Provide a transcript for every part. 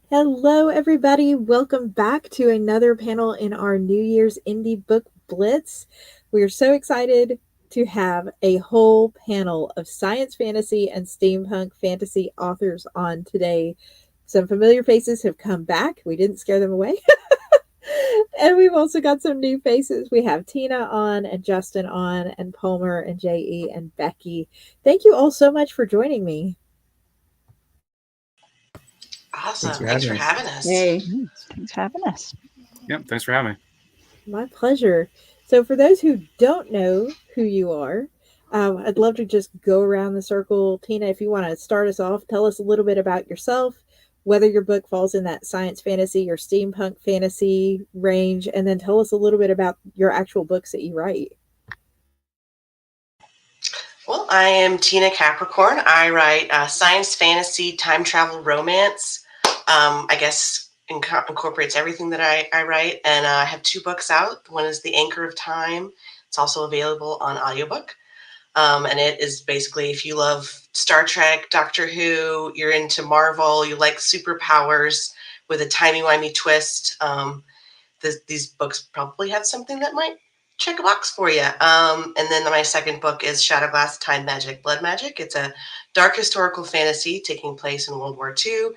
Hello, everybody. Welcome back to another panel in our New Year's Indie Book Blitz. We are so excited to have a whole panel of science fantasy and steampunk fantasy authors on today. Some familiar faces have come back. We didn't scare them away. And we've also got some new faces. We have Tina on and Justin on and Palmer and JE and Becky. Thank you all so much for joining me. Awesome. Thanks Thanks for for having having us. Yay. Thanks for having us. Yep, thanks for having me. My pleasure. So, for those who don't know who you are, I'd love to just go around the circle. Tina, if you want to start us off, tell us a little bit about yourself, whether your book falls in that science fantasy or steampunk fantasy range, and then tell us a little bit about your actual books that you write. Well, I am Tina Capricorn. I write science fantasy, time travel romance. I guess incorporates everything that I write. And I have two books out. One is The Anchor of Time. It's also available on audiobook. And it is basically if you love Star Trek, Doctor Who, you're into Marvel, you like superpowers with a timey-wimey twist, these books probably have something that might check a box for you. And then my second book is Shadowglass Time Magic, Blood Magic. It's a dark historical fantasy taking place in World War II.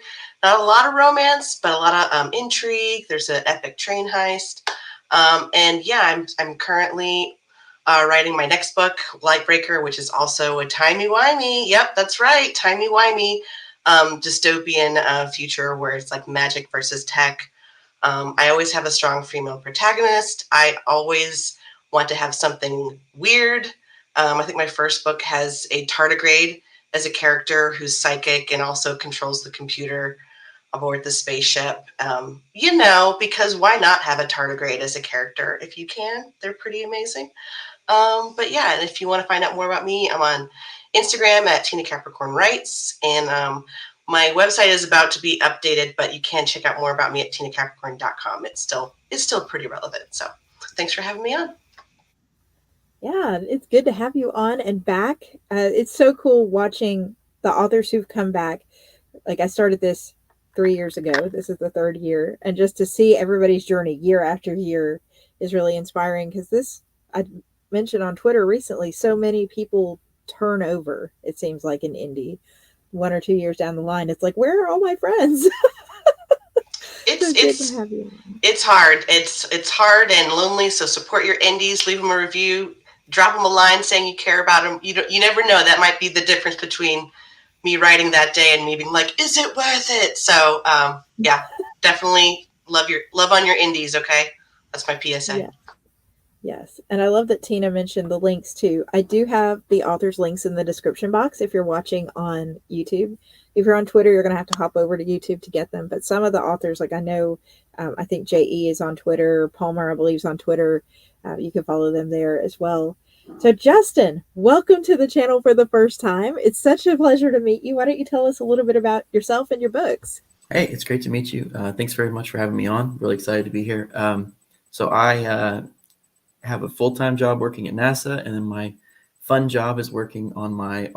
Not a lot of romance, but a lot of intrigue. There's an epic train heist. And yeah, I'm currently writing my next book, Lightbreaker, which is also a timey-wimey. Yep, that's right, timey-wimey dystopian future where it's like magic versus tech. I always have a strong female protagonist. I always want to have something weird. I think my first book has a tardigrade as a character who's psychic and also controls the computer aboard the spaceship. Because why not have a tardigrade as a character if you can? They're pretty amazing. But yeah, and if you want to find out more about me, I'm on Instagram at Tina Capricorn Writes, and my website is about to be updated, but you can check out more about me at tinacapricorn.com. It's still pretty relevant. So thanks for having me on. Yeah, it's good to have you on and back. It's so cool watching the authors who've come back. Like I started this 3 years ago. This is the third year, and just to see everybody's journey year after year is really inspiring because I mentioned on Twitter recently, so many people turn over. It seems like in indie, 1 or 2 years down the line, it's like, where are all my friends? It's hard. It's hard and lonely. So support your indies. Leave them a review. Drop them a line saying you care about them. You never know. That might be the difference between me writing that day and me being like, is it worth it? So yeah, definitely love on your indies. Okay, that's my PSA. Yeah. Yes. And I love that Tina mentioned the links too. I do have the author's links in the description box if you're watching on YouTube. If you're on Twitter, you're going to have to hop over to YouTube to get them. But some of the authors, like I know, I think JE is on Twitter. Palmer, I believe, is on Twitter. You can follow them there as well. So, Justin, welcome to the channel for the first time. It's such a pleasure to meet you. Why don't you tell us a little bit about yourself and your books? Hey, it's great to meet you. Thanks very much for having me on. Really excited to be here. So I have a full-time job working at NASA, and then my fun job is working on my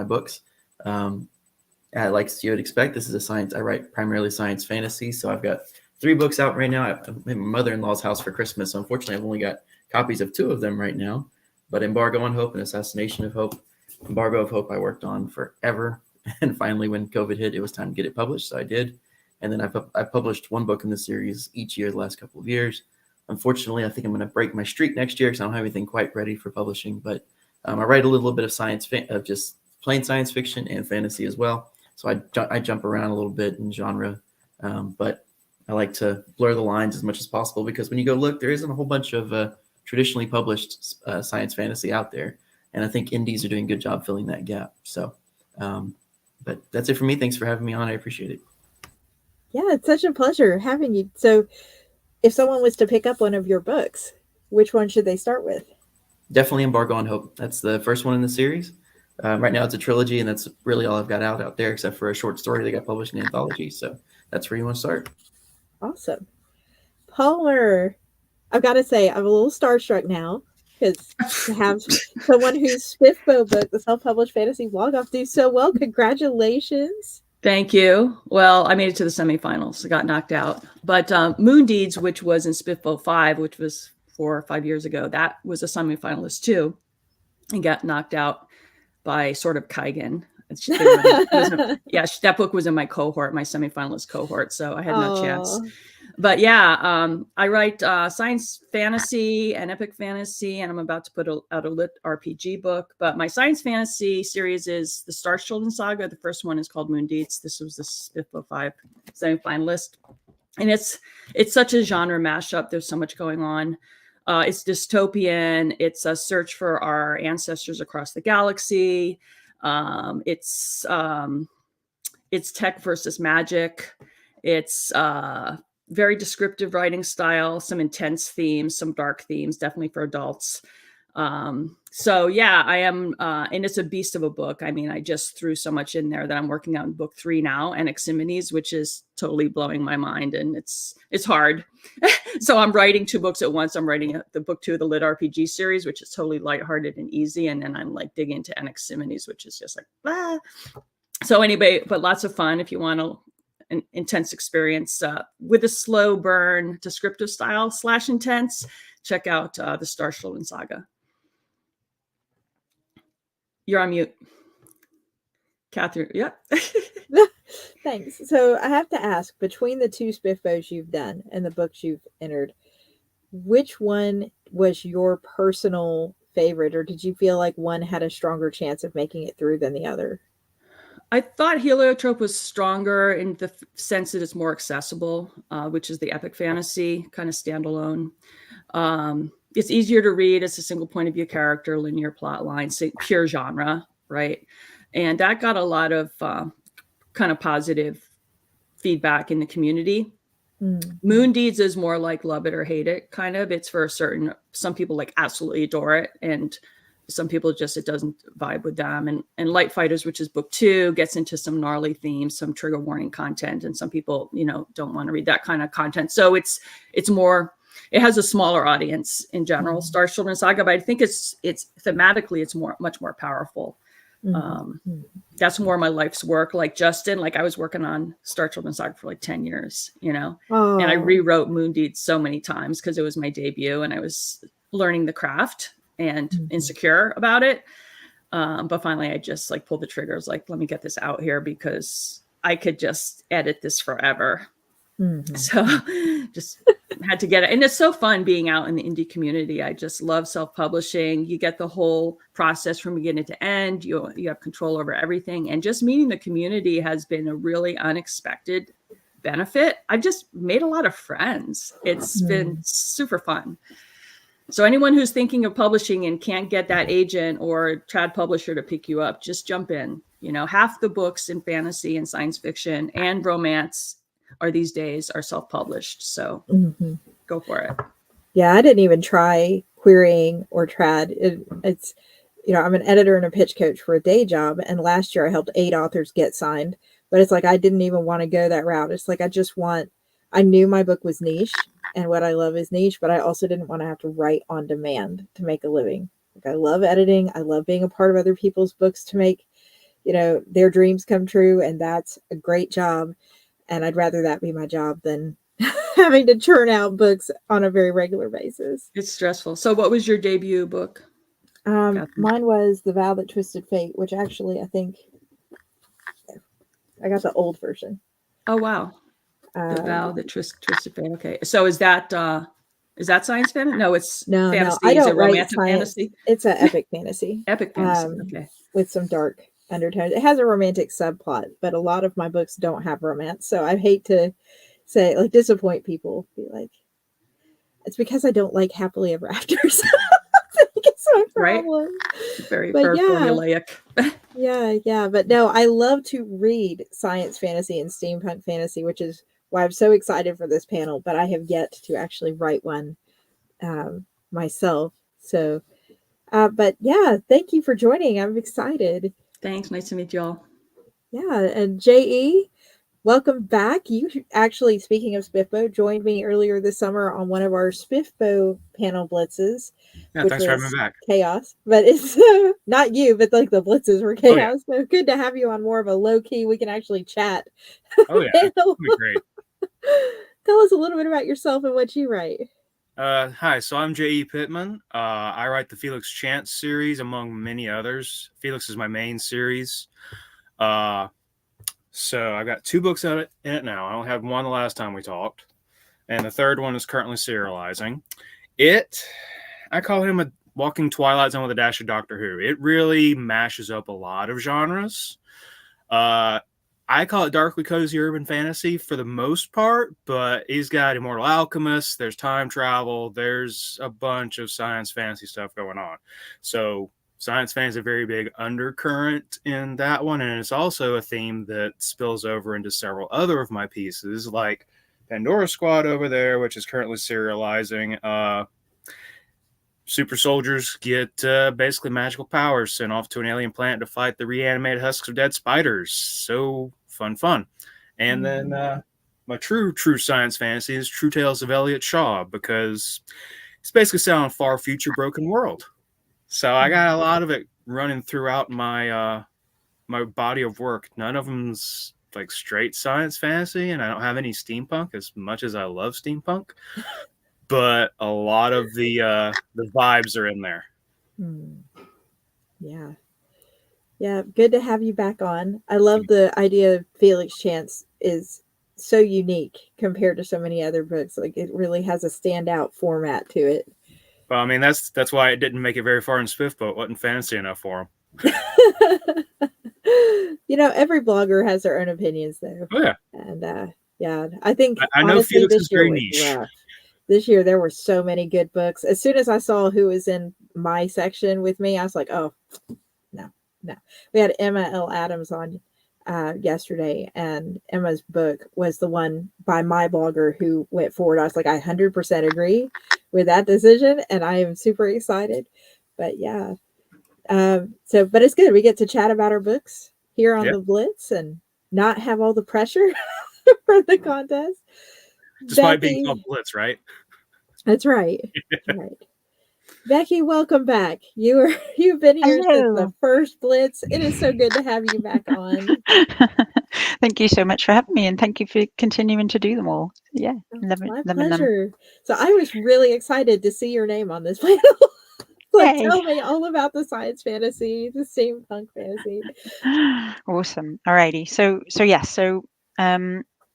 books. Like you would expect, I write primarily science fantasy, so I've got 3 books out right now. I'm at my mother-in-law's house for Christmas, so unfortunately I've only got copies of 2 of them right now. But Embargo on Hope and Assassination of Hope. Embargo of Hope I worked on forever, and finally when COVID hit, it was time to get it published, so I did. And then I've published 1 book in the series each year the last couple of years. Unfortunately, I think I'm going to break my streak next year because I don't have anything quite ready for publishing. But I write a little bit of just plain science fiction and fantasy as well. So I jump around a little bit in genre, but I like to blur the lines as much as possible because when you go look, there isn't a whole bunch of traditionally published science fantasy out there, and I think indies are doing a good job filling that gap. So, but that's it for me. Thanks for having me on. I appreciate it. Yeah, it's such a pleasure having you. So, if someone was to pick up one of your books, which one should they start with? Definitely Embargo on Hope. That's the first one in the series. Right now it's a trilogy, and that's really all I've got out there, except for a short story that got published in anthology. So that's where you want to start. Awesome. Palmer, I've got to say, I'm a little starstruck now because to have someone whose Spiffbo book, the self-published fantasy blog off, do so well, congratulations. Thank you. Well, I made it to the semifinals. I got knocked out. But Moon Deeds, which was in SPIFFO 5, which was 4 or 5 years ago, that was a semifinalist too, and got knocked out by Sort of Kaigen. That book was in my cohort, my semifinalist cohort, so I had no chance. But yeah, I write science fantasy and epic fantasy, and I'm about to put out a lit RPG book. But my science fantasy series is the Star Children saga. The first one is called Moon Deeds. This was the SPIFFO 5 semifinalist. And it's such a genre mashup. There's so much going on. It's dystopian. It's a search for our ancestors across the galaxy. It's tech versus magic. It's very descriptive writing style, some intense themes, some dark themes, definitely for adults. So yeah, I am, and it's a beast of a book. I mean, I just threw so much in there that I'm working on book 3 now, Anaximenes, which is totally blowing my mind, and it's hard. So I'm writing 2 books at once. I'm writing the book 2 of the Lit RPG series, which is totally lighthearted and easy, and then I'm like digging into Anaximenes, which is just like, ah. So anyway, but lots of fun if you want an intense experience with a slow burn, descriptive style / intense. Check out the Star Children saga. You're on mute, Katherine. Yeah. Thanks. So I have to ask, between the 2 SPIFFOs you've done and the books you've entered, which one was your personal favorite, or did you feel like one had a stronger chance of making it through than the other? I thought Heliotrope was stronger in the sense that it's more accessible, which is the epic fantasy kind of standalone. It's easier to read. It's a single point of view character, linear plot line, pure genre, right? And that got a lot of kind of positive feedback in the community. Moon Deeds is more like love it or hate it, kind of. It's for some people like absolutely adore it, and some people just, it doesn't vibe with them. And Light Fighters, which is book 2, gets into some gnarly themes, some trigger warning content, and some people, don't want to read that kind of content. So it's more, it has a smaller audience in general, Star Children saga, but I think it's thematically, it's much more powerful. That's more my life's work. Like Justin, like I was working on Star Children saga for like 10 years, and I rewrote Moon Deeds so many times because it was my debut and I was learning the craft and insecure about it. But finally I just like pulled the trigger. I was like, let me get this out here because I could just edit this forever. So just had to get it. And it's so fun being out in the indie community. I just love self-publishing. You get the whole process from beginning to end. You have control over everything. And just meeting the community has been a really unexpected benefit. I've just made a lot of friends. It's been super fun. So anyone who's thinking of publishing and can't get that agent or trad publisher to pick you up, just jump in. Half the books in fantasy and science fiction and romance these days are self-published. So go for it. Yeah, I didn't even try querying or trad. It's, I'm an editor and a pitch coach for a day job. And last year I helped 8 authors get signed, but it's like, I didn't even want to go that route. It's like, I knew my book was niche and what I love is niche, but I also didn't want to have to write on demand to make a living. Like, I love editing. I love being a part of other people's books to make, their dreams come true. And that's a great job. And I'd rather that be my job than having to churn out books on a very regular basis. It's stressful. So what was your debut book? Mine was The Vow That Twisted Fate, which actually I think I got the old version. Oh, wow. The Vow That Twisted Fate. Okay. So is that science fantasy? No, it's fantasy. No, I don't write romantic fantasy. It's an epic fantasy. Epic fantasy. Okay. With some dark undertones. It has a romantic subplot, but a lot of my books don't have romance. So I hate to say, like, disappoint people. Be like, it's because I don't like happily ever afters. It's my problem. Right? Very formulaic. Yeah. But no, I love to read science fantasy and steampunk fantasy, which is why I'm so excited for this panel. But I have yet to actually write one myself. So, but yeah, thank you for joining. I'm excited. Thanks. Nice to meet you all. Yeah. And J.E., Welcome back. You actually, speaking of Spiffbo, joined me earlier this summer on one of our Spiffbo panel blitzes, Yeah, which thanks for having me was back. chaos. But it's not you, but like the blitzes were Oh yeah, chaos. So good to have you on more of a low key. We can actually chat oh yeah, panel. that'd be great. Tell us a little bit about yourself and what you write. Hi, so I'm J.E. Pittman. I write the Felix Chance series among many others. Felix is my main series. So I've got 2 books in it now. I only had one the last time we talked, and the third one is currently serializing. I call him a walking Twilight Zone with a dash of Doctor Who. It really mashes up a lot of genres. I call it darkly cozy urban fantasy for the most part, but he's got Immortal Alchemist, there's time travel, there's a bunch of science fantasy stuff going on. So science fantasy is a very big undercurrent in that one, and it's also a theme that spills over into several other of my pieces, like Pandora Squad over there, which is currently serializing. Super soldiers get basically magical powers sent off to an alien planet to fight the reanimated husks of dead spiders. So fun. And then my true science fantasy is True Tales of Elliot Shaw, because it's basically set on a far future broken world. So I got a lot of it running throughout my my body of work. None of them's like straight science fantasy, and I don't have any steampunk, as much as I love steampunk. But a lot of the vibes are in there. Yeah, good to have you back on. I love the idea of Felix Chance is so unique compared to so many other books. Like it really has a standout format to it. Well, I mean that's why it didn't make it very far in Spiffbo. It wasn't fancy enough for him. Every blogger has their own opinions though. Oh yeah. And yeah, I think I know honestly Felix this is year very was niche. rough. This year there were so many good books. As soon as I saw who was in my section with me, I was like, oh, no. We had Emma L. Adams on yesterday, and Emma's book was the one by my blogger who went forward. I was like, I 100% agree with that decision, and I am super excited. But yeah, but it's good. We get to chat about our books here on the Blitz and not have all the pressure for the contest. Despite being called Blitz, right? That's right. That's right. Becky, welcome back. You've been here since the first Blitz. It is so good to have you back on. Thank you so much for having me, and thank you for continuing to do them all. Yeah, my pleasure. So I was really excited to see your name on this panel. Tell me all about the science fantasy, the steampunk fantasy. Awesome. Alrighty. So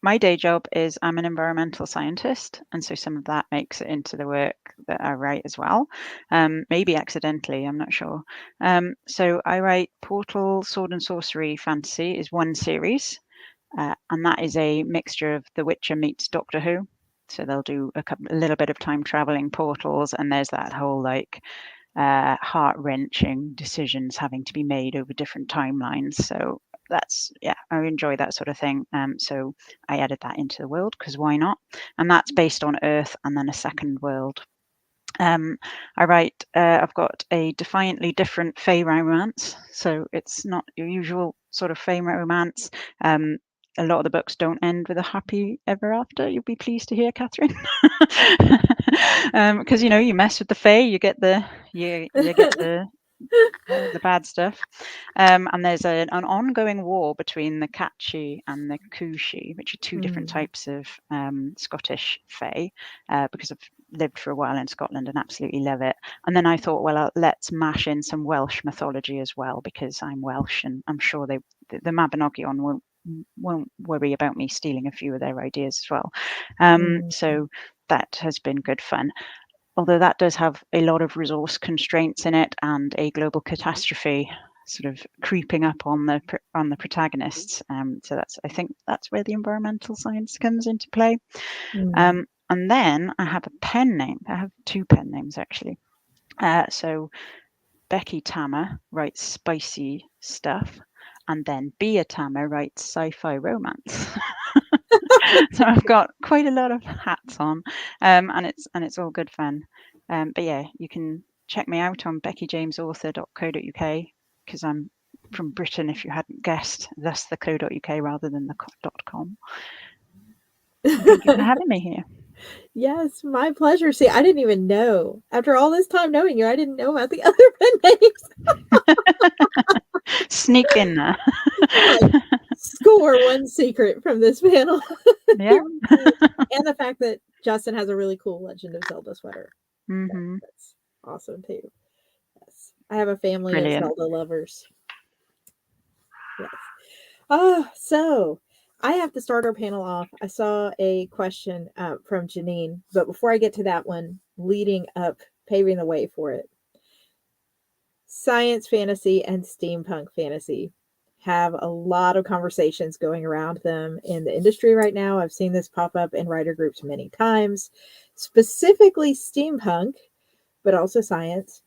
my day job is I'm an environmental scientist, and so some of that makes it into the work that I write as well. Maybe accidentally, I'm not sure. So I write Portal Sword and Sorcery Fantasy is one series, and that is a mixture of The Witcher meets Doctor Who. So they'll do a little bit of time traveling portals, and there's that whole like heart-wrenching decisions having to be made over different timelines. So that's, I enjoy that sort of thing. So I added that into the world because why not? And that's based on Earth and then a second world. I write, I've got a defiantly different Fae romance. So it's not your usual sort of Fae romance. A lot of the books don't end with a happy ever after. You'll be pleased to hear, Katherine, because you mess with the Fae, you get the bad stuff. And there's an ongoing war between the Catchy and the Coochie, which are two different types of Scottish Fae, because I've lived for a while in Scotland and absolutely love it. And then I thought, well, let's mash in some Welsh mythology as well, because I'm Welsh and I'm sure the Mabinogion won't worry about me stealing a few of their ideas as well. So that has been good fun. Although that does have a lot of resource constraints in it and a global catastrophe sort of creeping up on the protagonists. So I think that's where the environmental science comes into play. And then I have a pen name. I have 2 pen names actually. So Becky Tammer writes spicy stuff, and then Bea Tammer writes sci-fi romance. So I've got quite a lot of hats on, and it's all good fun. But yeah, you can check me out on beckyjamesauthor.co.uk because I'm from Britain, if you hadn't guessed, thus the .co.uk rather than the .com. Thank you for having me here. Yes, my pleasure. See, I didn't even know. After all this time knowing you, I didn't know about the other pen names. Sneak in there. Like, score one secret from this panel. Yeah. And the fact that Justin has a really cool Legend of Zelda sweater. Mm-hmm. That's awesome too. Yes. I have a family Brilliant. of Zelda lovers. Yes. So I have to start our panel off. I saw a question from Janine, but before I get to that one, leading up, paving the way for it. Science fantasy and steampunk fantasy have a lot of conversations going around them in the industry right now. I've seen this pop up in writer groups many times, specifically steampunk, but also science.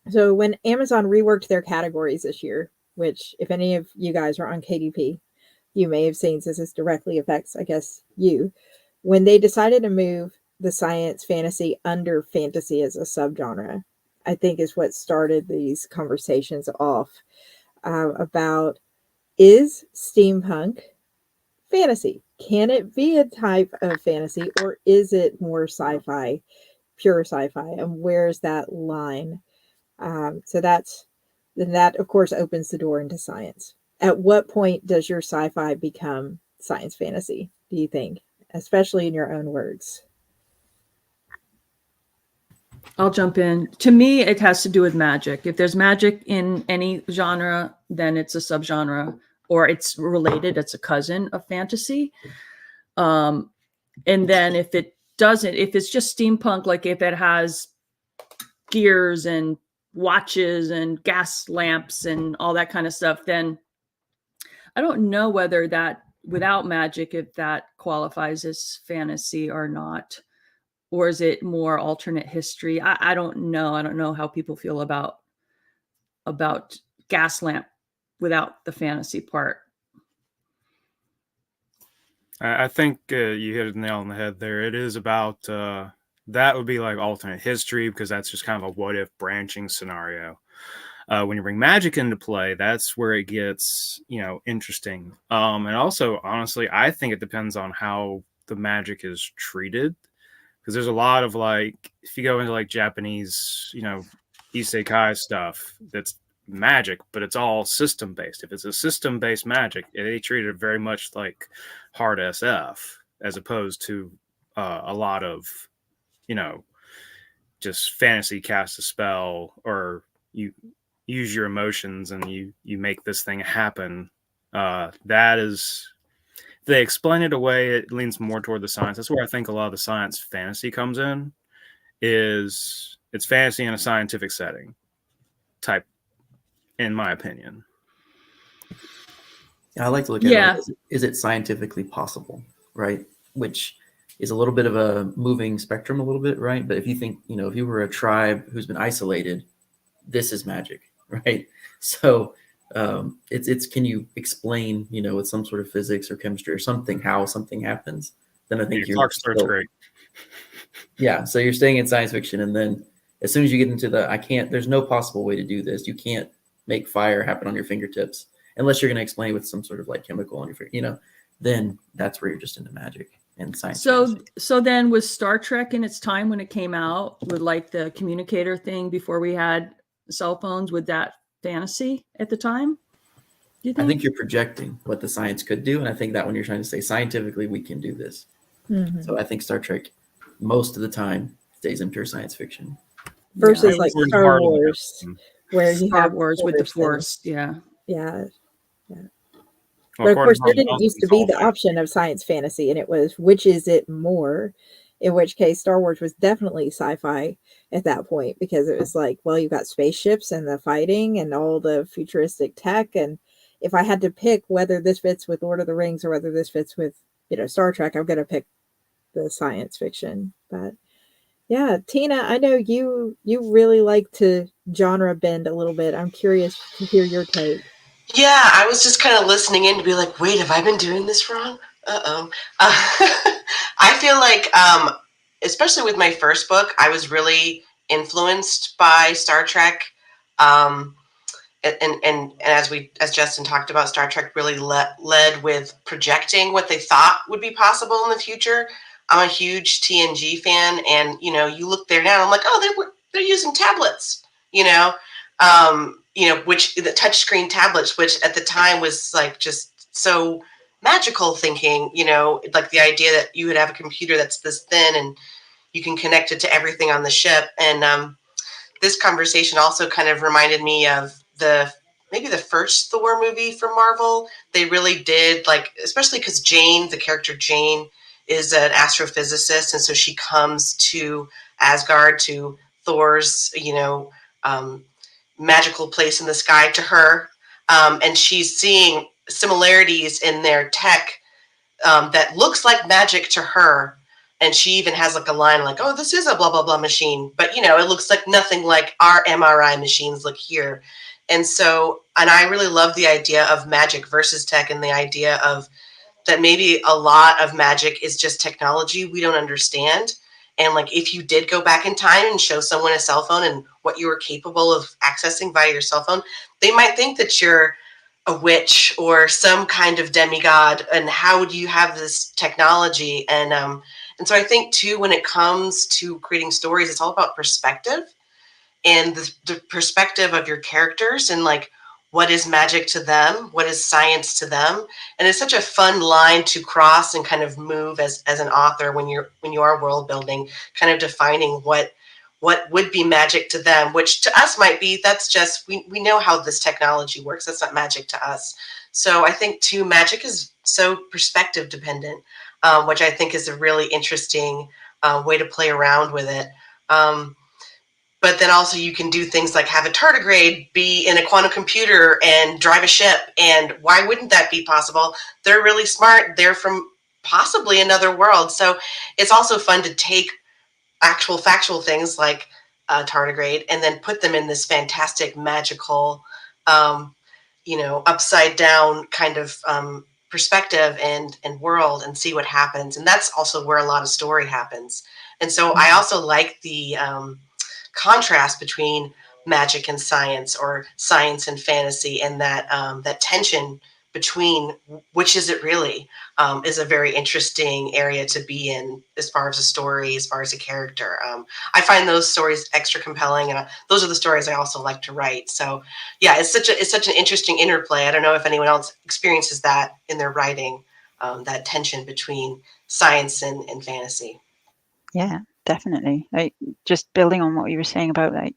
So when Amazon reworked their categories this year, which if any of you guys are on KDP, you may have seen, since this directly affects, I guess, you, when they decided to move the science fantasy under fantasy as a subgenre, I think is what started these conversations off about, is steampunk fantasy? Can it be a type of fantasy, or is it more sci-fi, pure sci-fi? And where's that line? So that of course opens the door into science. At what point does your sci-fi become science fantasy, do you think? Especially in your own words. I'll jump in. To me, it has to do with magic. If there's magic in any genre, then it's a subgenre, or it's related, it's a cousin of fantasy. And then if it doesn't, if it's just steampunk, like if it has gears and watches and gas lamps and all that kind of stuff, then I don't know whether that, without magic, if that qualifies as fantasy or not. Or is it more alternate history? I don't know. I don't know how people feel about gas lamp without the fantasy part. I think you hit the nail on the head there. It is about that would be like alternate history, because that's just kind of a what if branching scenario. When you bring magic into play, that's where it gets, interesting. And also, honestly, I think it depends on how the magic is treated. Because there's a lot of, like, if you go into like Japanese, isekai stuff, that's magic, but it's all system based. If it's a system based magic, they treat it very much like hard SF, as opposed to a lot of, just fantasy cast a spell, or you use your emotions and you make this thing happen. That is. They explain it away, it leans more toward the science. That's where I think a lot of the science fantasy comes in, is it's fantasy in a scientific setting type, in my opinion. I like to look at it like, is it scientifically possible, right? Which is a little bit of a moving spectrum a little bit, right? But if you think, if you were a tribe who's been isolated, this is magic, right? So it's can you explain, with some sort of physics or chemistry or something, how something happens? Then I think Clark starts great. Yeah, so you're staying in science fiction, and then as soon as you get into there's no possible way to do this. You can't make fire happen on your fingertips unless you're going to explain with some sort of like chemical on your finger, then that's where you're just into magic and science. So then was Star Trek in its time when it came out with like the communicator thing before we had cell phones, with that fantasy at the time? Do you think? I think you're projecting what the science could do, and I think that when you're trying to say scientifically we can do this. Mm-hmm. So I think Star Trek most of the time stays in pure science fiction versus like Star Wars, where you Star have Wars with the Force. Yeah. But of course, there didn't used to be the option of science fantasy, and it was, which is it more? In which case, Star Wars was definitely sci-fi at that point, because it was like, well, you've got spaceships and the fighting and all the futuristic tech. And if I had to pick whether this fits with Lord of the Rings or whether this fits with, Star Trek, I'm going to pick the science fiction. But yeah, Tina, I know you really like to genre bend a little bit. I'm curious to hear your take. Yeah, I was just kind of listening in to be like, wait, have I been doing this wrong? I feel like, especially with my first book, I was really influenced by Star Trek. and as Justin talked about, Star Trek really led with projecting what they thought would be possible in the future. I'm a huge TNG fan, and you look there now, and I'm like, oh, they're using tablets, which the touchscreen tablets, which at the time was like just so magical thinking, like the idea that you would have a computer that's this thin and you can connect it to everything on the ship. And this conversation also kind of reminded me of maybe the first Thor movie from Marvel. They really did, like, especially because Jane, the character Jane, is an astrophysicist, and so she comes to Asgard, to Thor's, magical place in the sky, to her, and she's seeing similarities in their tech that looks like magic to her. And she even has like a line like, oh, this is a blah, blah, blah machine. But, it looks like nothing like our MRI machines look here. And I really love the idea of magic versus tech, and the idea of that maybe a lot of magic is just technology we don't understand. And like, if you did go back in time and show someone a cell phone and what you were capable of accessing via your cell phone, they might think that you're a witch or some kind of demigod. And how do you have this technology? And so I think too, when it comes to creating stories, it's all about perspective, and the perspective of your characters, and like, what is magic to them? What is science to them? And it's such a fun line to cross and kind of move as an author when you are world building, kind of defining what would be magic to them, which to us might be, that's just, we know how this technology works. That's not magic to us. So I think too, magic is so perspective dependent, which I think is a really interesting way to play around with it. But then also you can do things like have a tardigrade be in a quantum computer and drive a ship. And why wouldn't that be possible? They're really smart. They're from possibly another world. So it's also fun to take actual factual things like a tardigrade and then put them in this fantastic, magical, upside down kind of perspective and world, and see what happens. And that's also where a lot of story happens. And so I also like the contrast between magic and science, or science and fantasy, and that tension between which is it really, is a very interesting area to be in, as far as a story, as far as a character. I find those stories extra compelling, and those are the stories I also like to write. So yeah, it's such an interesting interplay. I don't know if anyone else experiences that in their writing, that tension between science and fantasy. Yeah, definitely. Like, just building on what you were saying about, like,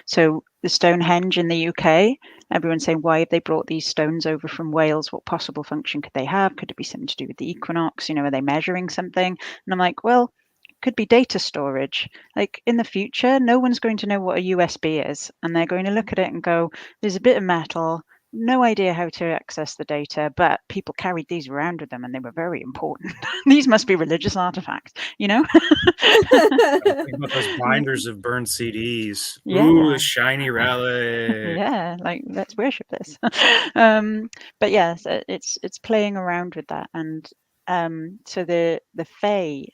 so the Stonehenge in the UK, everyone's saying, why have they brought these stones over from Wales? What possible function could they have? Could it be something to do with the equinox? Are they measuring something? And I'm like, well, it could be data storage. Like, in the future, no one's going to know what a USB is, and they're going to look at it and go, there's a bit of metal, no idea how to access the data, but people carried these around with them and they were very important. These must be religious artifacts, Think about those binders of burned CDs. Yeah. Ooh, a shiny relic. Yeah, like, let's worship this. But yeah, so it's playing around with that. And so the Fae,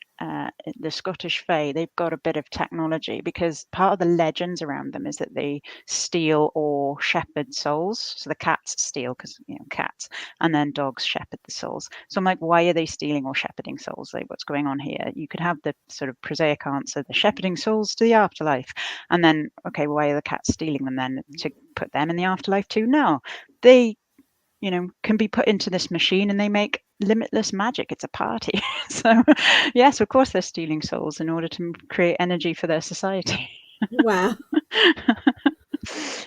the Scottish Fae, they've got a bit of technology, because part of the legends around them is that they steal or shepherd souls. So the cats steal, because cats, and then dogs shepherd the souls. So I'm like, why are they stealing or shepherding souls? Like, what's going on here? You could have the sort of prosaic answer, the shepherding souls to the afterlife, and then, okay, why are the cats stealing them then, to put them in the afterlife too? No, they can be put into this machine and they make limitless magic. It's a party. So yes, of course they're stealing souls in order to create energy for their society. Wow.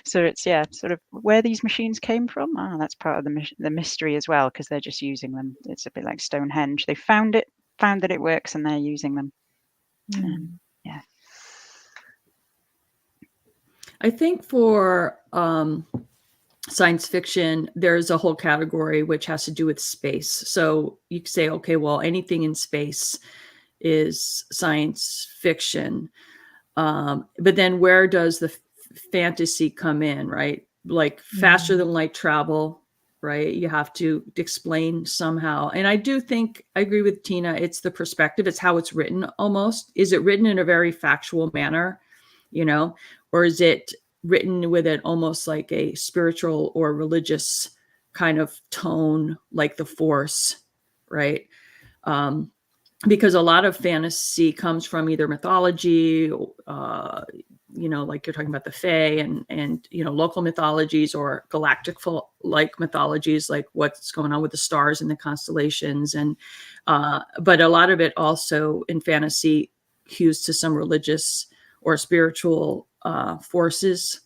So it's, sort of where these machines came from. That's part of the mystery as well, because they're just using them. It's a bit like Stonehenge. They found that it works, and they're using them. Yeah. I think for science fiction, there's a whole category which has to do with space. So you could say, okay, well, anything in space is science fiction. But then where does the fantasy come in, right? Like faster than light travel, right? You have to explain somehow. And I do think, I agree with Tina, it's the perspective, it's how it's written almost. Is it written in a very factual manner, or is it written with it almost like a spiritual or religious kind of tone, like the Force, right? Because a lot of fantasy comes from either mythology, like you're talking about the Fae and local mythologies, or galactic like mythologies, like what's going on with the stars and the constellations. And but a lot of it also in fantasy hews to some religious or spiritual forces.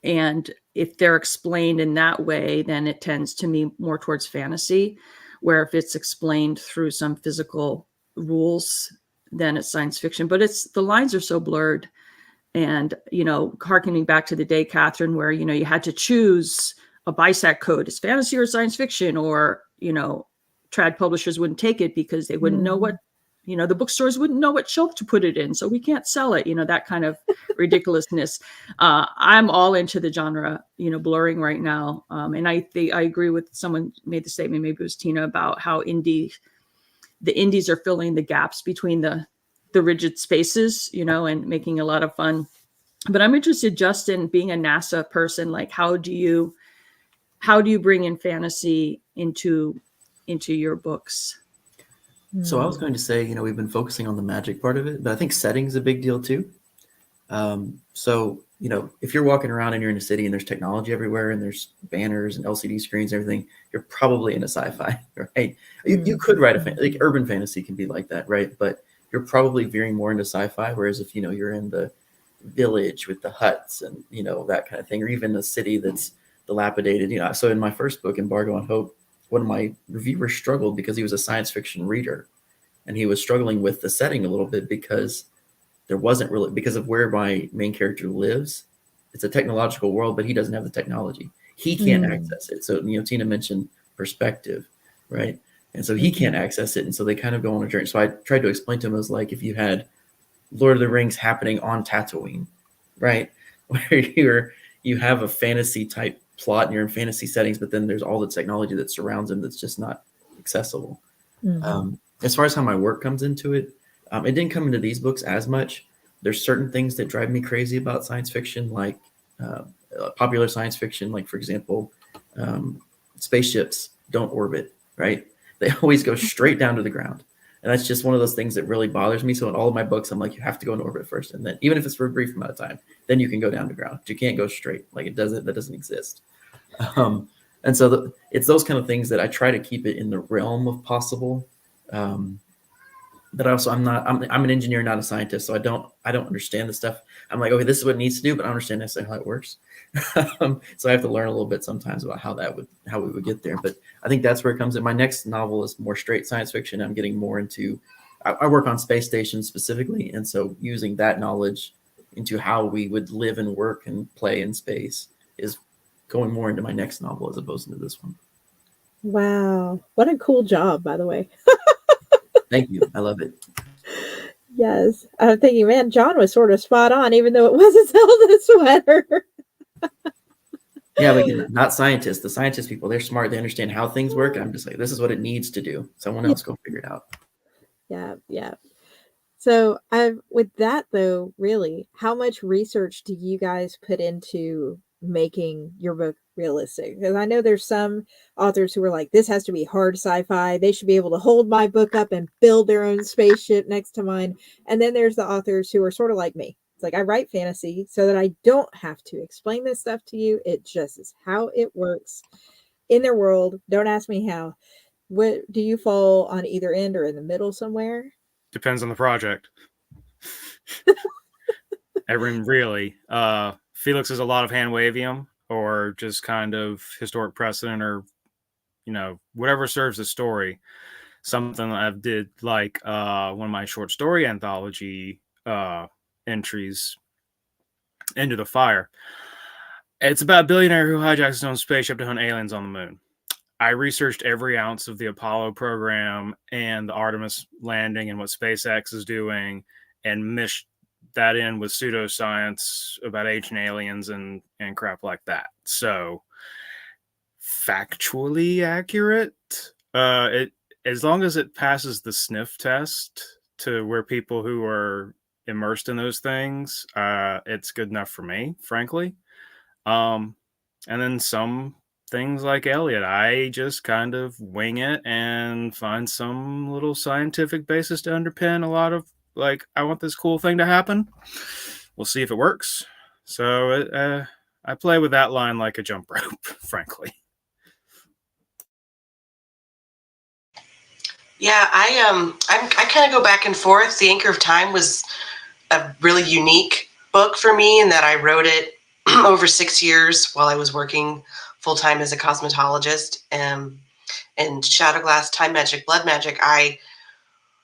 And if they're explained in that way, then it tends to me more towards fantasy, where if it's explained through some physical rules, then it's science fiction. But the lines are so blurred. And, harkening back to the day, Katherine, where, you had to choose a BISAC code, is fantasy or science fiction, or, trad publishers wouldn't take it because they wouldn't know what, the bookstores wouldn't know what shelf to put it in. So we can't sell it, that kind of ridiculousness. I'm all into the genre, blurring right now. And I agree with someone made the statement, maybe it was Tina, about how the indies are filling the gaps between the rigid spaces, and making a lot of fun. But I'm interested, Justin, being a NASA person, like how do you bring in fantasy into your books? So I was going to say, we've been focusing on the magic part of it, but I think setting's a big deal too. So, if you're walking around and you're in a city and there's technology everywhere and there's banners and LCD screens and everything, you're probably into sci-fi, right? You could write like urban fantasy can be like that, right? But you're probably veering more into sci-fi. Whereas if, you're in the village with the huts and, that kind of thing, or even a city that's dilapidated, So in my first book, Embargo on Hope, one of my reviewers struggled because he was a science fiction reader and he was struggling with the setting a little bit because there wasn't really, because of where my main character lives, it's a technological world, but he doesn't have the technology. He can't access it. So, Tina mentioned perspective, right? And so he can't access it. And so they kind of go on a journey. So I tried to explain to him as like, if you had Lord of the Rings happening on Tatooine, right? Where you have a fantasy type plot and you're in fantasy settings, but then there's all the technology that surrounds him that's just not accessible. As far as how my work comes into it, it didn't come into these books as much. There's certain things that drive me crazy about science fiction, like popular science fiction, like, for example, spaceships don't orbit, right? They always go straight down to the ground. And that's just one of those things that really bothers me. So in all of my books, I'm like, you have to go in orbit first. And then even if it's for a brief amount of time, then you can go down to ground. But you can't go straight. Like that doesn't exist. And so it's those kind of things that I try to keep it in the realm of possible. But also I'm an engineer, not a scientist. So I don't understand the stuff. I'm like, okay, this is what it needs to do, but I don't understand necessarily how it works. So I have to learn a little bit sometimes about how we would get there. But I think that's where it comes in. My next novel is more straight science fiction. I'm getting more into, I work on space stations specifically. And so using that knowledge into how we would live and work and play in space is going more into my next novel as opposed to this one. Wow. What a cool job, by the way. Thank you. I love it. Yes. I'm thinking, man, John was sort of spot on, even though it wasn't Zelda's sweater. Yeah, but again, not scientists. The scientist people, they're smart. They understand how things work. I'm just like, this is what it needs to do. Someone else go figure it out. Yeah. So with that though, really, how much research do you guys put into making your book realistic? Because I know there's some authors who are like, this has to be hard sci-fi. They should be able to hold my book up and build their own spaceship next to mine. And then there's the authors who are sort of like me. It's like, I write fantasy so that I don't have to explain this stuff to you. It just is how it works in their world. Don't ask me how. What do you fall on either end or in the middle somewhere? Depends on the project. Everyone really. Felix is a lot of hand wavium or just kind of historic precedent or, whatever serves the story. Something I did like one of my short story anthology entries, Into the Fire. It's about a billionaire who hijacks his own spaceship to hunt aliens on the moon. I researched every ounce of the Apollo program and the Artemis landing and what SpaceX is doing and meshed that in with pseudoscience about ancient aliens and crap like that. So factually accurate. It as long as it passes the sniff test to where people who are immersed in those things, it's good enough for me, frankly. And then some things like Elliot, I just kind of wing it and find some little scientific basis to underpin a lot of, like, I want this cool thing to happen. We'll see if it works. So I play with that line like a jump rope, frankly. Yeah, I kind of go back and forth. The Anchor of Time was a really unique book for me in that I wrote it over 6 years while I was working full-time as a cosmetologist. And Shadow Glass, Time Magic, Blood Magic, I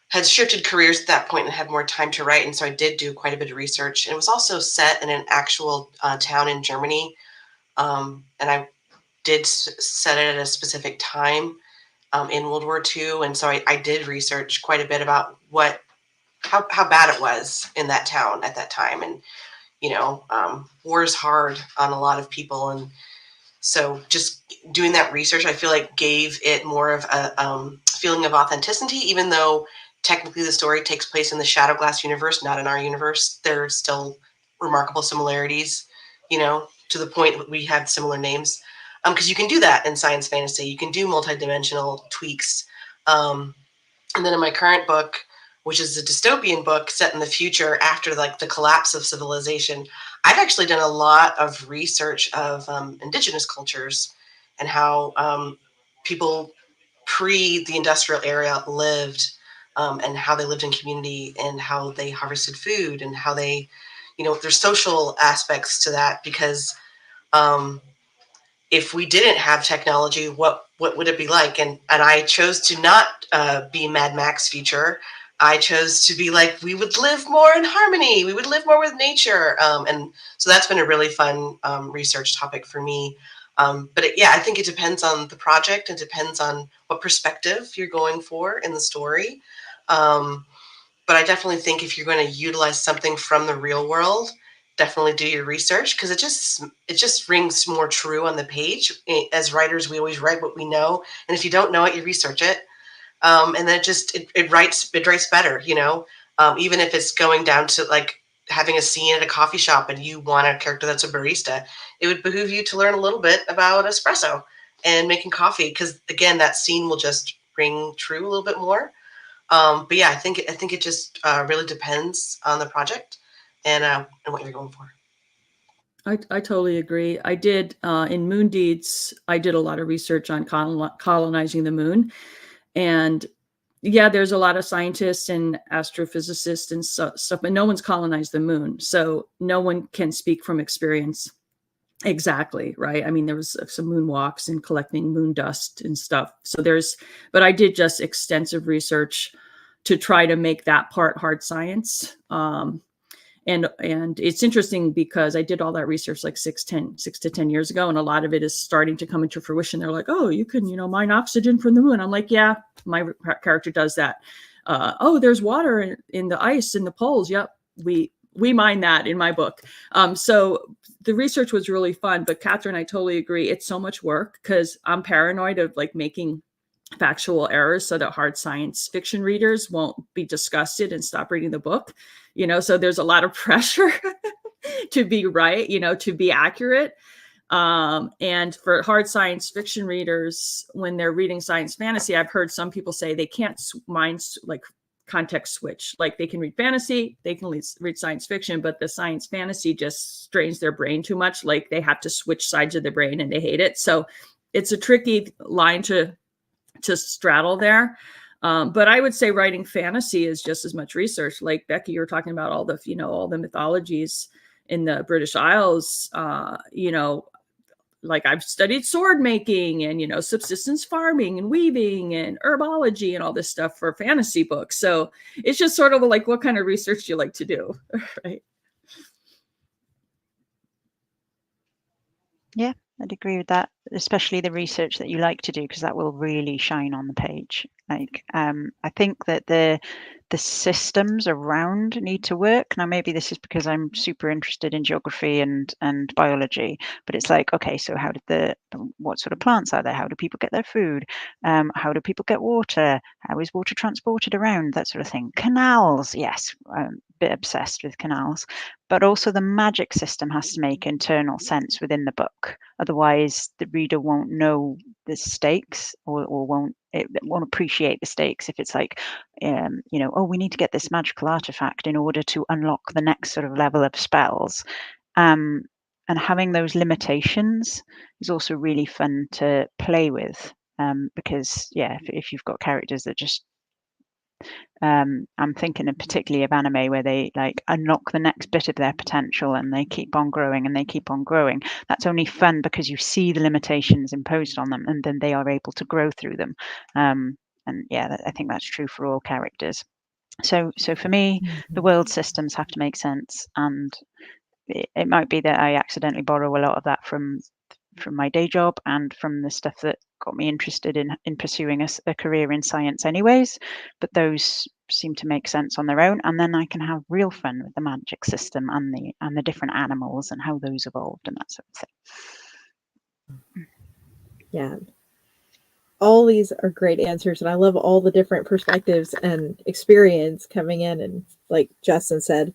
had shifted careers at that point and had more time to write, and so I did do quite a bit of research. And it was also set in an actual town in Germany, and I did set it at a specific time in World War II, and so I did research quite a bit about how bad it was in that town at that time. And war is hard on a lot of people, and so just doing that research, I feel like gave it more of a feeling of authenticity, even though technically the story takes place in the Shadow Glass universe, not in our universe. There are still remarkable similarities, to the point that we have similar names. Because you can do that in science fantasy. You can do multidimensional tweaks. And then in my current book, which is a dystopian book set in the future after like the collapse of civilization, I've actually done a lot of research of indigenous cultures and how people pre the industrial era lived, and how they lived in community and how they harvested food and how they, there's social aspects to that, because if we didn't have technology, what would it be like? And I chose to not be Mad Max future. I chose to be like, we would live more in harmony. We would live more with nature. And so that's been a really fun research topic for me. But I think it depends on the project. It depends on what perspective you're going for in the story. But I definitely think if you're going to utilize something from the real world, definitely do your research, because it just rings more true on the page. As writers, we always write what we know, and if you don't know it, you research it, and then it writes better. Even if it's going down to like having a scene at a coffee shop and you want a character that's a barista, it would behoove you to learn a little bit about espresso and making coffee, because again, that scene will just ring true a little bit more. But yeah, I think it just really depends on the project and what you're going for. I totally agree. I did in Moon Deeds, I did a lot of research on colonizing the moon. And yeah, there's a lot of scientists and astrophysicists and stuff, but no one's colonized the moon. So no one can speak from experience exactly, right? I mean, there was some moonwalks and collecting moon dust and stuff. So but I did just extensive research to try to make that part hard science. And it's interesting because I did all that research like 6 to 10 years ago, and a lot of it is starting to come into fruition. They're like, oh, you can, mine oxygen from the moon. I'm like, yeah, my character does that. Oh, there's water in the ice in the poles. Yep, we mine that in my book. So the research was really fun. But Katherine, I totally agree. It's so much work because I'm paranoid of like making factual errors so that hard science fiction readers won't be disgusted and stop reading the book. So there's a lot of pressure to be right, to be accurate. And for hard science fiction readers, when they're reading science fantasy, I've heard some people say they can't mind like context switch. Like they can read fantasy, they can read science fiction, but the science fantasy just strains their brain too much. Like they have to switch sides of the brain and they hate it. So it's a tricky line to straddle there. But I would say writing fantasy is just as much research. Like Becky, you were talking about all the mythologies in the British Isles, like I've studied sword making and, subsistence farming and weaving and herbology and all this stuff for fantasy books. So it's just sort of like, what kind of research do you like to do? Right. Yeah, I'd agree with that, especially the research that you like to do, because that will really shine on the page. Like, I think that the systems around need to work. Now, maybe this is because I'm super interested in geography and biology, but it's like, okay, so what sort of plants are there? How do people get their food? How do people get water? How is water transported around? That sort of thing. Canals, yes, bit obsessed with canals, but also the magic system has to make internal sense within the book. Otherwise, the reader won't know the stakes, or won't appreciate the stakes if it's like, oh, we need to get this magical artifact in order to unlock the next sort of level of spells. And having those limitations is also really fun to play with, because if you've got characters that just I'm thinking particularly of anime where they like unlock the next bit of their potential and they keep on growing and they keep on growing. That's only fun because you see the limitations imposed on them and then they are able to grow through them. I think that's true for all characters. So for me, the world systems have to make sense, and it might be that I accidentally borrow a lot of that from my day job and from the stuff that got me interested in pursuing a career in science anyways, but those seem to make sense on their own, and then I can have real fun with the magic system and the different animals and how those evolved and that sort of thing. Yeah. All these are great answers, and I love all the different perspectives and experience coming in. And like Justin said,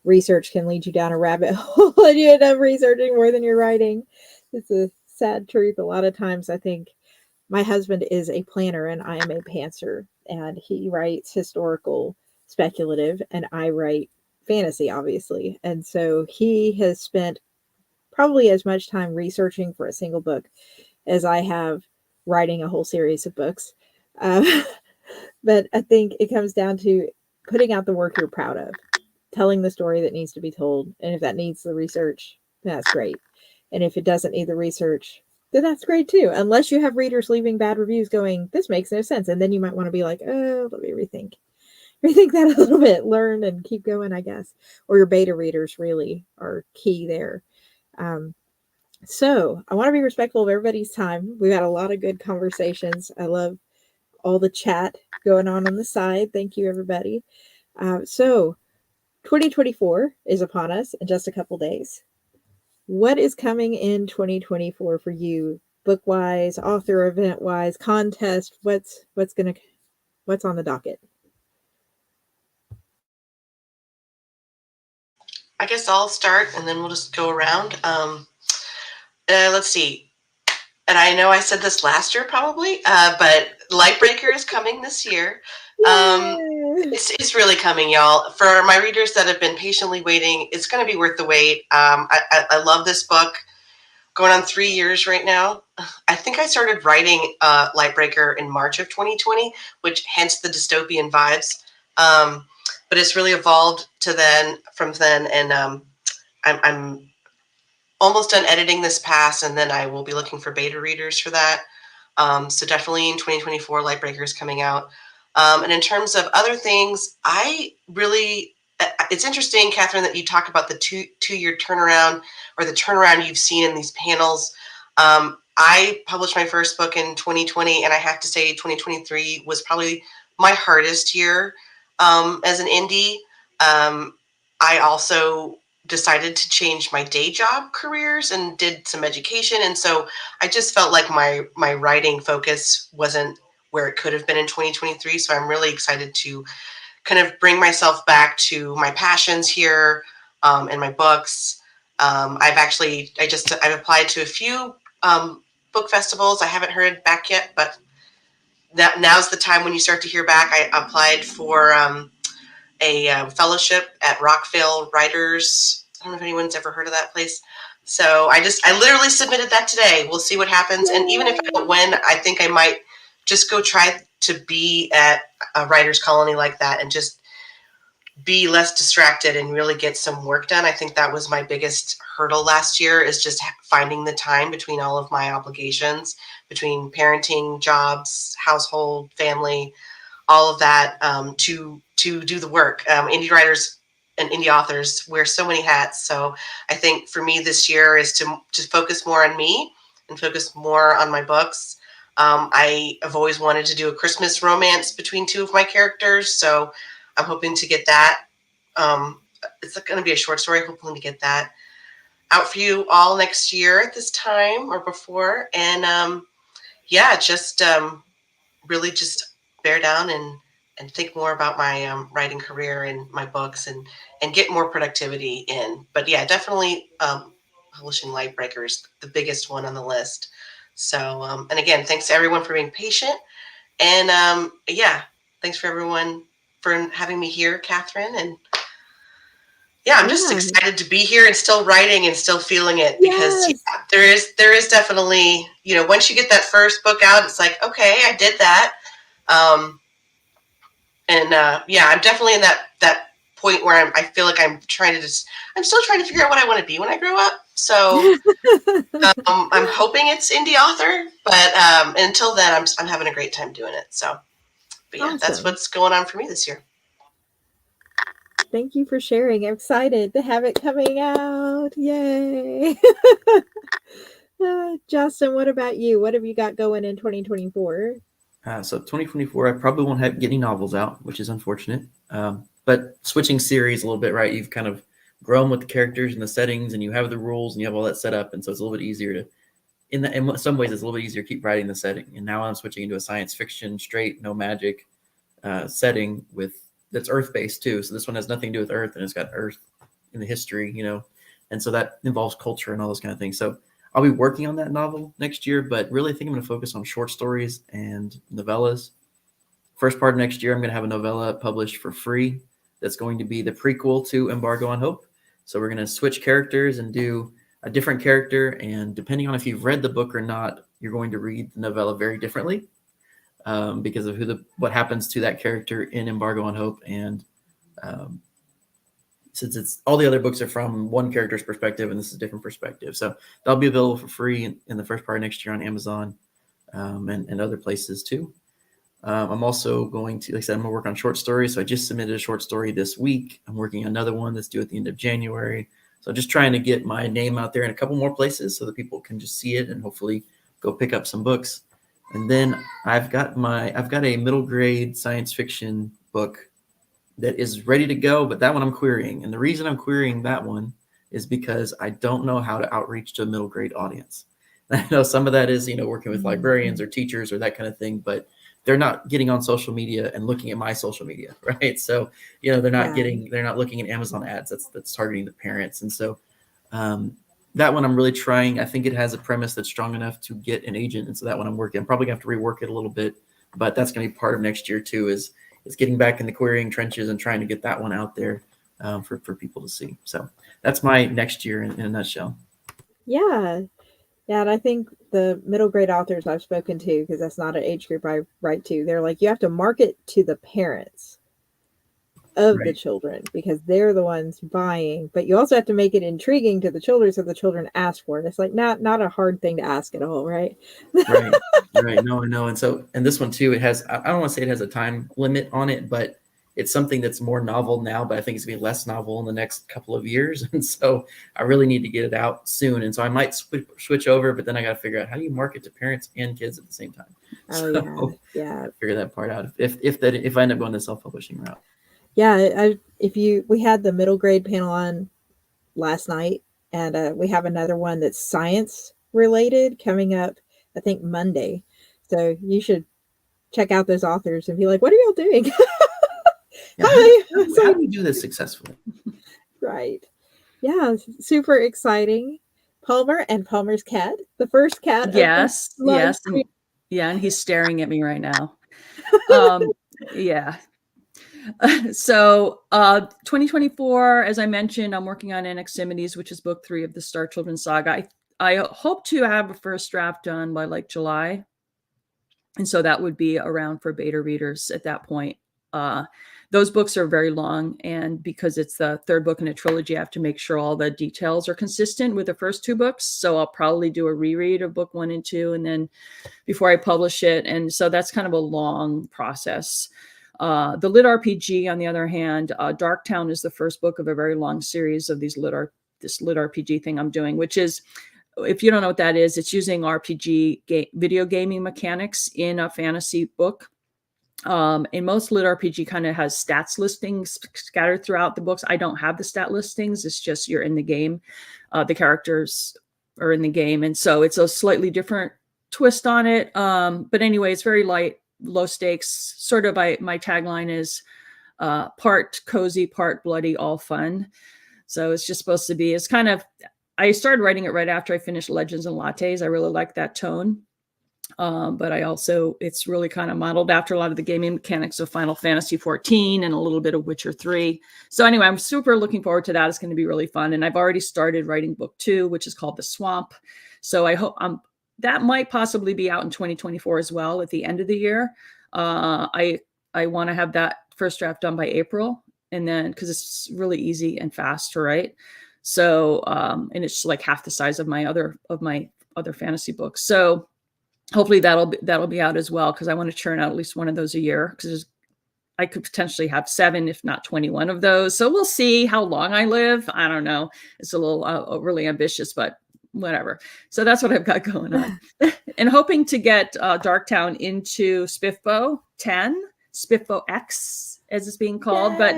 research can lead you down a rabbit hole and you end up researching more than you're writing. It's a sad truth. A lot of times I think my husband is a planner and I am a pantser, and he writes historical speculative and I write fantasy, obviously. And so he has spent probably as much time researching for a single book as I have writing a whole series of books. But I think it comes down to putting out the work you're proud of, telling the story that needs to be told. And if that needs the research, that's great. And if it doesn't need the research, then that's great too. Unless you have readers leaving bad reviews going, this makes no sense. And then you might want to be like, oh, let me rethink that a little bit, learn and keep going, I guess. Or your beta readers really are key there. So I want to be respectful of everybody's time. We've had a lot of good conversations. I love all the chat going on the side. Thank you, everybody. So 2024 is upon us in just a couple days. What is coming in 2024 for you, book-wise, author event-wise, contest? What's on the docket? I guess I'll start and then we'll just go around. Let's see. And I know I said this last year probably, but Lightbreaker is coming this year. It's really coming, y'all. For my readers that have been patiently waiting, it's going to be worth the wait. I love this book. Going on 3 years right now. I think I started writing Lightbreaker in March of 2020, which hence the dystopian vibes. But it's really evolved from then, and I'm almost done editing this pass, and then I will be looking for beta readers for that. So definitely in 2024, Lightbreaker is coming out. And in terms of other things, it's interesting, Katherine, that you talk about the two-year turnaround, or the turnaround you've seen in these panels. I published my first book in 2020, and I have to say 2023 was probably my hardest year as an indie. I also decided to change my day job careers and did some education. And so I just felt like my writing focus wasn't where it could have been in 2023. So I'm really excited to kind of bring myself back to my passions here and my books. I've applied to a few book festivals. I haven't heard back yet, but now's the time when you start to hear back. I applied for a fellowship at Rockville Writers. I don't know if anyone's ever heard of that place. So I literally submitted that today. We'll see what happens. And even if I don't win, I think I might just go try to be at a writer's colony like that and just be less distracted and really get some work done. I think that was my biggest hurdle last year, is just finding the time between all of my obligations, between parenting, jobs, household, family, all of that, to do the work. Indie writers and indie authors wear so many hats. So I think for me this year is to focus more on me and focus more on my books. I have always wanted to do a Christmas romance between two of my characters, so I'm hoping to get that. It's going to be a short story, hoping to get that out for you all next year at this time or before. And just really just bear down think more about my writing career and my books and get more productivity in. But yeah, definitely publishing Lightbreaker is the biggest one on the list. So, and again, thanks to everyone for being patient. And yeah, thanks for everyone for having me here, Katherine. And yeah, I'm just excited to be here and still writing and still feeling it, because yeah, there is definitely, you know, once you get that first book out, it's like, okay, I did that. And yeah, I'm definitely in that point where I feel like I'm still trying to figure out what I want to be when I grow up. So I'm hoping it's indie author, but until then, I'm having a great time doing it. So, but yeah, awesome. That's what's going on for me this year. Thank you for sharing. I'm excited to have it coming out. Yay. Justin, what about you? What have you got going in 2024? So 2024, I probably won't get any novels out, which is unfortunate. But switching series a little bit, right? You've kind of grown with the characters and the settings, and you have the rules, and you have all that set up, and so it's a little bit easier to. In some ways, it's a little bit easier to keep writing the setting. And now I'm switching into a science fiction, straight, no magic setting that's Earth-based too. So this one has nothing to do with Earth, and it's got Earth in the history, you know, and so that involves culture and all those kind of things. So I'll be working on that novel next year, but really I think I'm going to focus on short stories and novellas. First part of next year, I'm going to have a novella published for free that's going to be the prequel to Embargo on Hope. So we're going to switch characters and do a different character, and depending on if you've read the book or not, you're going to read the novella very differently. Because of what happens to that character in Embargo on Hope, and since it's all the other books are from one character's perspective, and this is a different perspective, so that'll be available for free in the first part of next year on Amazon and other places too. I'm also going to, like I said, I'm going to work on short stories. So I just submitted a short story this week. I'm working on another one that's due at the end of January. So just trying to get my name out there in a couple more places so that people can just see it and hopefully go pick up some books. And then I've got a middle grade science fiction book that is ready to go, but that one I'm querying. And the reason I'm querying that one is because I don't know how to outreach to a middle grade audience. I know some of that is, working with librarians or teachers or that kind of thing, but they're not getting on social media and looking at my social media, right? So, they're not looking at Amazon ads that's targeting the parents. And so, that one I'm really trying. I think it has a premise that's strong enough to get an agent. And so that one I'm working. I'm probably going to have to rework it a little bit, but that's going to be part of next year too, is getting back in the querying trenches and trying to get that one out there for people to see. So that's my next year in a nutshell. Yeah. Yeah. And I think the middle grade authors I've spoken to, because that's not an age group I write to, they're like, you have to market to the parents of the children because they're the ones buying, but you also have to make it intriguing to the children so the children ask for it. It's like not a hard thing to ask at all, right? Right. No. And this one too, it has, I don't want to say it has a time limit on it, but it's something that's more novel now, but I think it's gonna be less novel in the next couple of years. And so I really need to get it out soon. And so I might switch over, but then I got to figure out how do you market to parents and kids at the same time. Yeah. Figure that part out if I end up going the self-publishing route. Yeah, we had the middle grade panel on last night, and we have another one that's science related coming up, I think Monday. So you should check out those authors and be like, what are y'all doing? Hi. How do we do this successfully? Right. Yeah, super exciting. Palmer and Palmer's cat, the first cat. Yes. And he's staring at me right now. Yeah. So 2024, as I mentioned, I'm working on Anaximides, which is book 3 of the Star Children saga. I hope to have a first draft done by like July. And so that would be around for beta readers at that point. Those books are very long, and because it's the third book in a trilogy, I have to make sure all the details are consistent with the first 2 books. So I'll probably do a reread of book 1 and 2, and then before I publish it. And so that's kind of a long process. The lit RPG, on the other hand, Darktown is the first book of a very long series of this lit RPG thing I'm doing, which is, if you don't know what that is, it's using RPG video gaming mechanics in a fantasy book. And most lit RPG kind of has stats listings scattered throughout the books. I don't have the stat listings. It's just you're in the game. The characters are in the game. And so it's a slightly different twist on it. But anyway, it's very light low stakes. Sort of, my tagline is part cozy, part bloody, all fun. So it's just supposed to be, it's kind of, I started writing it right after I finished Legends and Lattes. I really like that tone. But I also, it's really kind of modeled after a lot of the gaming mechanics of Final Fantasy 14 and a little bit of Witcher 3. So anyway, I'm super looking forward to that. It's going to be really fun. And I've already started writing book 2, which is called The Swamp. So I hope that might possibly be out in 2024 as well at the end of the year. I want to have that first draft done by April, and then because it's really easy and fast to write. So and it's like half the size of my other fantasy books. So hopefully that'll be out as well, because I want to churn out at least one of those a year, because I could potentially have 7, if not 21 of those. So we'll see how long I live. I don't know. It's a little really ambitious, but whatever. So that's what I've got going on. And hoping to get Darktown into Spiffbo 10, Spiffbo X, as it's being called. Yay. But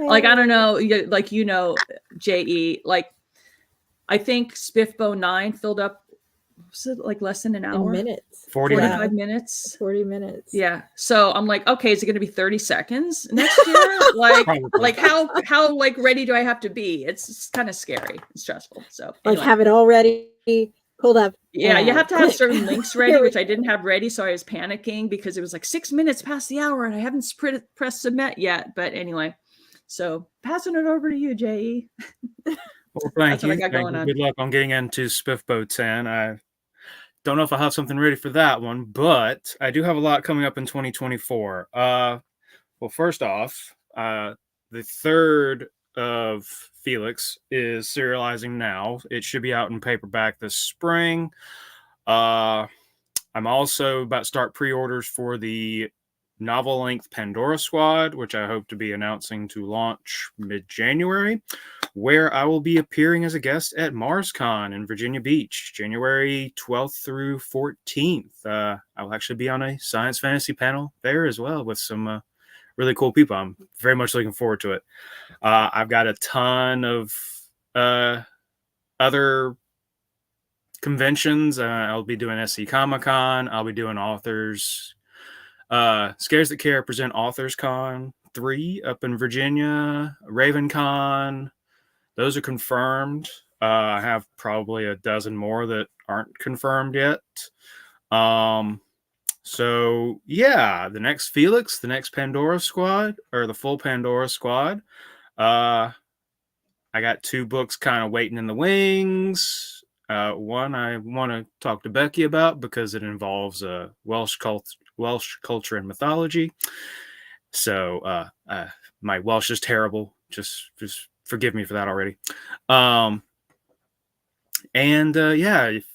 like, I don't know, like, JE, like, I think Spiffbo 9 filled up, was it like less than an hour? In minutes. 45 minutes. 40 minutes. Yeah. So I'm like, okay, is it going to be 30 seconds next year? like how like ready do I have to be? It's kind of scary and stressful. So anyway. Like have it all ready, pulled up. Yeah, you have to have certain links ready, which I didn't have ready. So I was panicking because it was like 6 minutes past the hour and I haven't pressed submit yet. But anyway, so passing it over to you, J.E. Well, thank you. Good luck on getting into Spiffbo 10. I don't know if I have something ready for that one, but I do have a lot coming up in 2024. Well, first off, the third of Felix is serializing now. It should be out in paperback this spring. I'm also about to start pre-orders for the novel-length Pandora Squad, which I hope to be announcing to launch mid-January, where I will be appearing as a guest at MarsCon in Virginia Beach, January 12th through 14th. I will actually be on a science fantasy panel there as well with some really cool people. I'm very much looking forward to it. I've got a ton of other conventions. I'll be doing SC Comic-Con. I'll be doing authors. Scares That Care present Authors Con 3 up in Virginia, RavenCon. Those are confirmed. I have probably a dozen more that aren't confirmed yet. So yeah, the next Felix, the next Pandora Squad, or the full Pandora Squad. I got 2 books kind of waiting in the wings. One I want to talk to Becky about because it involves Welsh culture and mythology. So my Welsh is terrible. Just forgive me for that already. Yeah, if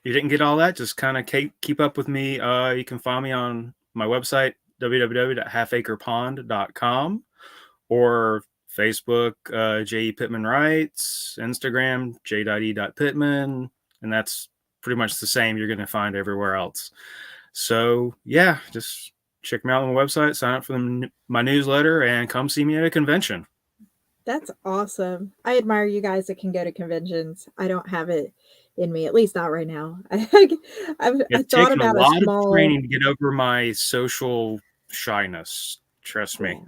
you didn't get all that, just kind of keep up with me. You can find me on my website, www.halfacrepond.com, or Facebook, J.E. Pittman Writes, Instagram, j.e.pittman, and that's pretty much the same you're going to find everywhere else. So yeah, just check me out on the website, sign up for my newsletter, and come see me at a convention. That's awesome. I admire you guys that can go to conventions. I don't have it in me, at least not right now. I've thought about a lot of training to get over my social shyness. Trust me.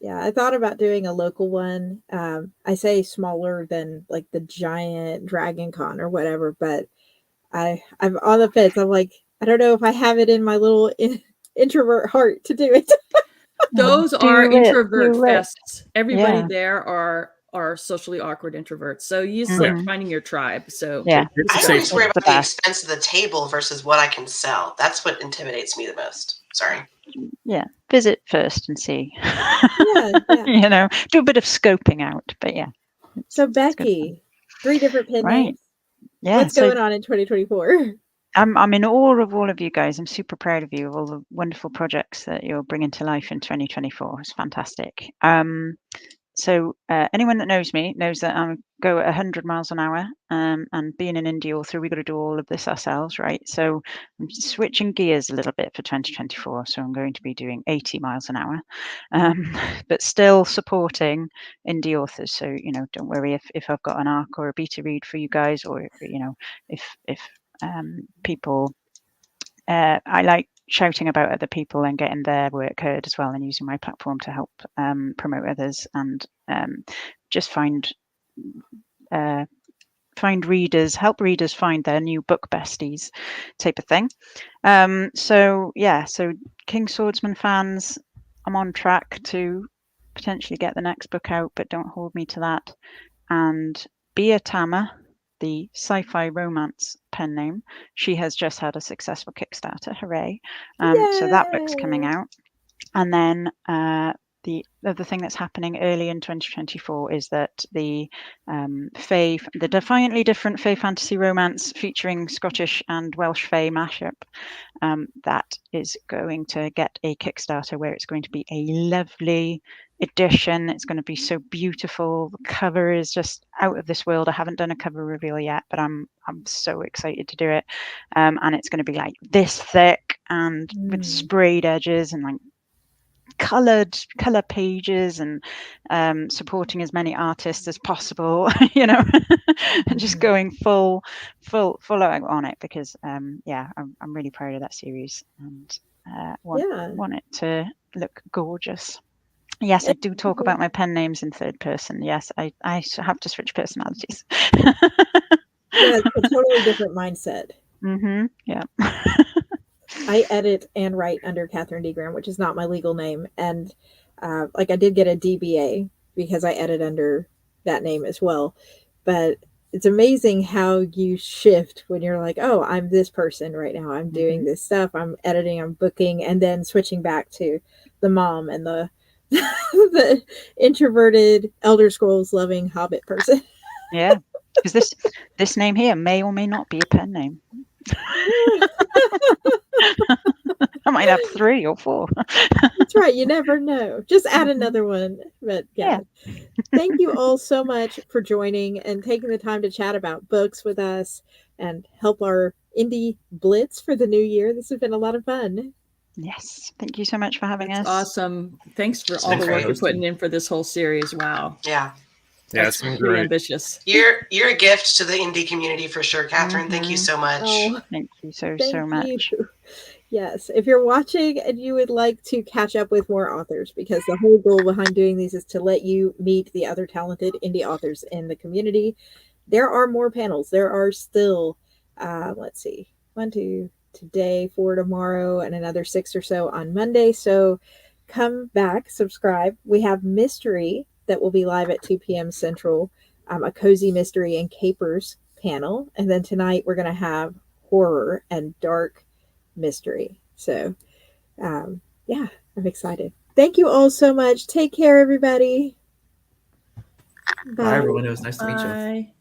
Yeah, I thought about doing a local one. I say smaller than like the giant Dragon Con or whatever, but I'm on the fence. I'm like, I don't know if I have it in my little introvert heart to do it. Those are introvert fests. Everybody there are socially awkward introverts. So you start finding your tribe. So yeah, I always worry about the expense of the table versus what I can sell. That's what intimidates me the most. Sorry. Yeah, visit first and see. Yeah. Do a bit of scoping out. But yeah. So Becky, 3 different pen names. Yeah. What's going on in 2024? I'm in awe of all of you guys. I'm super proud of you, of all the wonderful projects that you're bringing to life in 2024. It's fantastic. So anyone that knows me knows that I go at 100 miles an hour, and being an indie author, we've got to do all of this ourselves, right? So I'm switching gears a little bit for 2024. So I'm going to be doing 80 miles an hour, but still supporting indie authors. So, don't worry if I've got an ARC or a beta read for you guys, or, if people, I like shouting about other people and getting their work heard as well, and using my platform to help promote others and just find readers, help readers find their new book besties type of thing. So King Swordsman fans, I'm on track to potentially get the next book out, but don't hold me to that. And Bia Tama, the sci-fi romance pen name, she has just had a successful Kickstarter. Hooray. So that book's coming out. And then the other thing that's happening early in 2024 is that the Defiantly Different Fae Fantasy Romance featuring Scottish and Welsh Fae mashup, that is going to get a Kickstarter where it's going to be a lovely edition. It's going to be so beautiful. The cover is just out of this world. I haven't done a cover reveal yet, but I'm so excited to do it. And it's going to be like this thick and with sprayed edges and like color pages and supporting as many artists as possible, and just going full out on it, because I'm really proud of that series and want it to look gorgeous. Yes, I do talk about my pen names in third person. Yes, I have to switch personalities. Yeah, it's a totally different mindset. Yeah. I edit and write under Katherine D. Graham, which is not my legal name. And I did get a DBA because I edit under that name as well. But it's amazing how you shift when you're like, oh, I'm this person right now. I'm doing this stuff. I'm editing, I'm booking, and then switching back to the mom and the the introverted Elder Scrolls loving Hobbit person. Yeah, because this name here may or may not be a pen name. I might have 3 or 4. That's right. You never know. Just add another one. But yeah. Thank you all so much for joining and taking the time to chat about books with us and help our indie blitz for the new year. This has been a lot of fun. Yes. Thank you so much for having us. Awesome. Thanks for all the work you're putting in for this whole series. Wow. Yeah. That's pretty ambitious. You're a gift to the indie community for sure, Katherine. Thank you so much. Oh, thank you so much. Yes. If you're watching and you would like to catch up with more authors, because the whole goal behind doing these is to let you meet the other talented indie authors in the community, there are more panels. There are still, 1, 2, today, 4 tomorrow, and another 6 or so on Monday. So come back, subscribe. We have mystery that will be live at 2 p.m. Central, a cozy mystery and capers panel. And then tonight we're going to have horror and dark mystery. So, I'm excited. Thank you all so much. Take care, everybody. Bye everyone. It was nice to meet you. Bye.